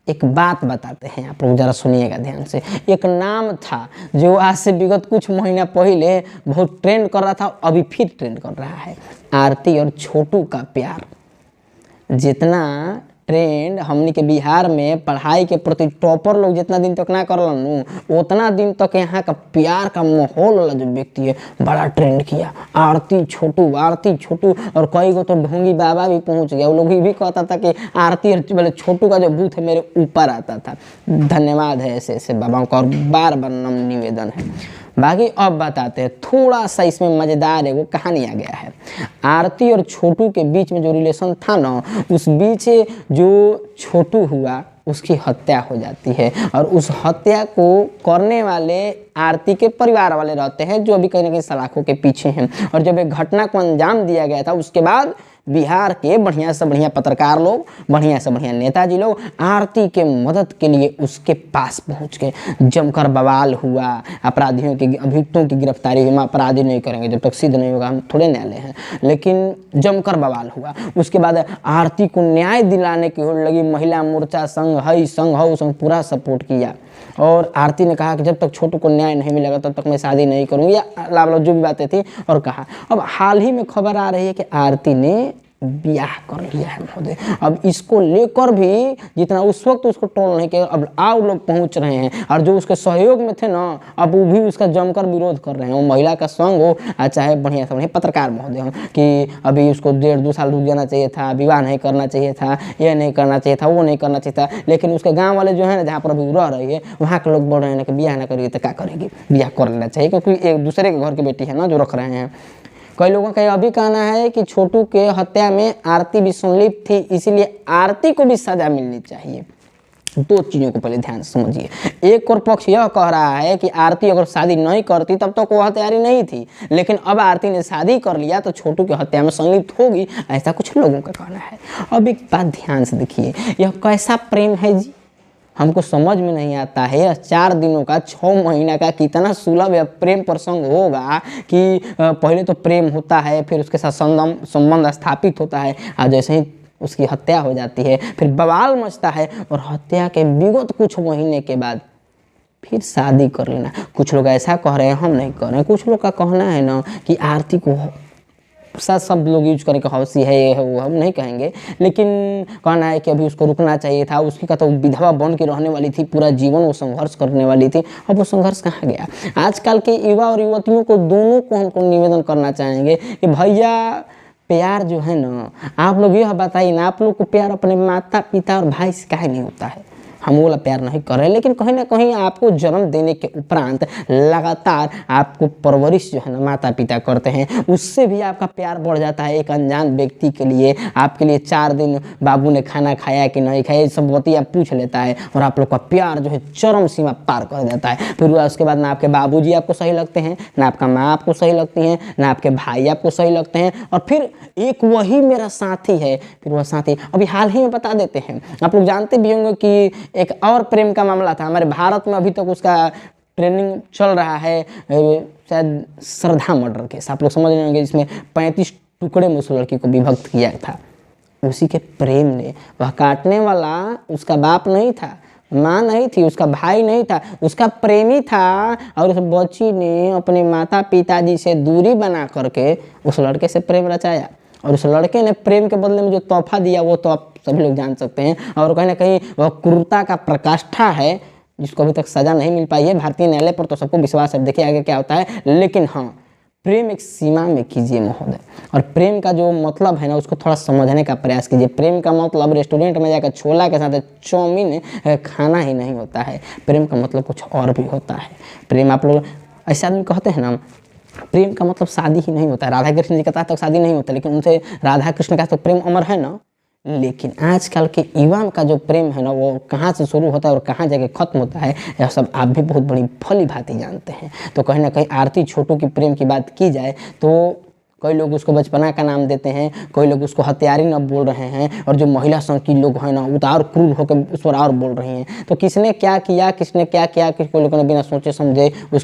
एक बात बताते हैं, आप लोग जरा सुनिएगा ध्यान से। एक नाम था जो आज से विगत कुछ महीना पहले बहुत ट्रेंड कर रहा था, अभी फिर ट्रेंड कर रहा है, आरती और छोटू का प्यार। जितना ट्रेंड हमनी के बिहार में पढ़ाई के प्रति टॉपर लोग जितना दिन तक ना करलन उतना दिन तक यहाँ का प्यार का माहौल वाला जो व्यक्ति है बड़ा ट्रेंड किया, आरती छोटू आरती छोटू। और कई गो तो ढोंगी बाबा भी पहुँच गया, वो लोग भी कहता था कि आरती वाले छोटू का जो बूथ है मेरे ऊपर आता था। धन्यवाद है ऐसे ऐसे बाबाओं का और बार बार नम्र निवेदन है। बाकी अब बताते हैं, थोड़ा सा इसमें मज़ेदार है वो कहानी आ गया है। आरती और छोटू के बीच में जो रिलेशन था ना, उस बीच जो छोटू हुआ उसकी हत्या हो जाती है और उस हत्या को करने वाले आरती के परिवार वाले रहते हैं जो अभी कहीं ना कहीं सलाखों के पीछे हैं। और जब एक घटना को अंजाम दिया गया था उसके बाद बिहार के बढ़िया से बढ़िया पत्रकार लोग, बढ़िया से बढ़िया नेताजी लोग आरती के मदद के लिए उसके पास पहुंच गए। जमकर बवाल हुआ, अपराधियों की अभियुक्तों की गिरफ्तारी हुई। हम अपराधी नहीं करेंगे जब तक सिद्ध नहीं होगा, हम थोड़े न्यायालय हैं, लेकिन जमकर बवाल हुआ। उसके बाद आरती को न्याय दिलाने की होड़ लगी। महिला मोर्चा संघ हई संघ हऊ संघ पूरा सपोर्ट किया और आरती ने कहा कि जब तक छोटू को न्याय नहीं मिलेगा तब तक मैं शादी नहीं करूँगी, या लाभ जो भी बातें थी और कहा। अब हाल ही में खबर आ रही है कि आरती ने ब्याह कर लिया है महोदय। अब इसको लेकर भी जितना उस वक्त उसको टोल नहीं किया, अब आओ लोग पहुंच रहे हैं और जो उसके सहयोग में थे ना अब वो भी उसका जमकर विरोध कर रहे हैं। वो महिला का संघ हो चाहे बढ़िया से बढ़िया पत्रकार महोदय हो कि अभी उसको 1.5-2 साल रुक जाना चाहिए था, विवाह नहीं करना चाहिए था, ये नहीं करना चाहिए था, वो नहीं करना चाहिए था। लेकिन उसके गाँव वाले जो है ना जहाँ पर अभी रह रही है वहाँ के लोग बोल रहे हैं कि ब्याह ना करेगी तो क्या करेगी, ब्याह कर लेना चाहिए क्योंकि एक दूसरे के घर की बेटी है ना जो रख रहे हैं। कई लोगों का यह भी कहना है कि छोटू के हत्या में आरती भी संलिप्त थी, इसीलिए आरती को भी सजा मिलनी चाहिए। दो चीज़ों को पहले ध्यान से समझिए। एक और पक्ष यह कह रहा है कि आरती अगर शादी नहीं करती तब तक वह तैयारी नहीं थी, लेकिन अब आरती ने शादी कर लिया तो छोटू की हत्या में संलिप्त होगी, ऐसा कुछ लोगों का कहना है। अब एक बात ध्यान से देखिए, यह कैसा प्रेम है जी, हमको समझ में नहीं आता है। 4 दिनों का 6 महीना का कितना सुलभ या प्रेम प्रसंग होगा कि पहले तो प्रेम होता है, फिर उसके साथ संबंध स्थापित होता है और जैसे ही उसकी हत्या हो जाती है फिर बवाल मचता है और हत्या के विगत कुछ महीने के बाद फिर शादी कर लेना। कुछ लोग ऐसा कह रहे हैं, हम नहीं कह रहे हैं। कुछ लोग का कहना है ना कि आरती को साथ सब लोग यूज करें कि हौसी है ये है वो, हम नहीं कहेंगे, लेकिन कहना है कि अभी उसको रुकना चाहिए था। उसकी का तो विधवा बन के रहने वाली थी, पूरा जीवन वो संघर्ष करने वाली थी, अब वो संघर्ष कहाँ गया। आजकल के युवा और युवतियों को दोनों को हमको निवेदन करना चाहेंगे कि भैया प्यार जो है ना, आप लोग यह बताइए ना, आप लोग को प्यार अपने माता पिता और भाई से काहे नहीं होता है। हम वाला प्यार नहीं कर रहे, लेकिन कहीं ना कहीं आपको जन्म देने के उपरांत लगातार आपको परवरिश जो है ना माता पिता करते हैं, उससे भी आपका प्यार बढ़ जाता है। एक अनजान व्यक्ति के लिए आपके लिए 4 दिन बाबू ने खाना खाया कि नहीं खाया सब बतिया पूछ लेता है और आप लोग का प्यार जो है चरम सीमा पार कर देता है। फिर उसके बाद ना आपके बाबूजी आपको सही लगते हैं, ना आपका माँ आपको सही लगती हैं, ना आपके भाई आपको सही लगते हैं, और फिर एक वही मेरा साथी है। फिर वह साथी अभी हाल ही में बता देते हैं, आप लोग जानते भी होंगे कि एक और प्रेम का मामला था हमारे भारत में, अभी तक उसका ट्रेनिंग चल रहा है, शायद श्रद्धा मर्डर केस, आप लोग समझ रहे होंगे, जिसमें 35 टुकड़े में उस लड़की को विभक्त किया था। उसी के प्रेम ने, वह काटने वाला उसका बाप नहीं था, माँ नहीं थी, उसका भाई नहीं था, उसका प्रेमी था। और उस बच्ची ने अपने माता पिताजी से दूरी बना करके उस लड़के से प्रेम रचाया, और उस लड़के ने प्रेम के बदले में जो तोहफा दिया वो तो आप सभी लोग जान सकते हैं। और कहीं ना कहीं वह क्रूरता का प्रकाष्ठा है जिसको अभी तक सज़ा नहीं मिल पाई है। भारतीय न्यायालय पर तो सबको विश्वास है, देखिए आगे क्या होता है। लेकिन हाँ, प्रेम एक सीमा में कीजिए महोदय, और प्रेम का जो मतलब है ना उसको थोड़ा समझने का प्रयास कीजिए। प्रेम का मतलब रेस्टोरेंट में जाकर छोला के साथ चाउमीन खाना ही नहीं होता है, प्रेम का मतलब कुछ और भी होता है। प्रेम, आप लोग ऐसे आदमी कहते हैं ना, प्रेम का मतलब शादी ही नहीं होता है। राधा कृष्ण जी का तक शादी नहीं होता, लेकिन उनसे राधा कृष्ण का तो प्रेम अमर है ना। लेकिन आजकल के युवा का जो प्रेम है ना वो कहाँ से शुरू होता है और कहाँ जाके खत्म होता है, यह सब आप भी बहुत बड़ी भली भांति जानते हैं। तो कहीं ना कहीं आरती छोटू की प्रेम की बात की जाए तो कई लोग उसको बचपना का नाम देते हैं, कई लोग उसको हत्यारी न बोल रहे हैं, और जो महिला संघ की लोग हैं ना वो तो और क्रूर होकर उस पर और बोल रहे हैं। तो किसने क्या किया, किसने क्या किया, किसको लोगों ने बिना सोचे समझे उसकी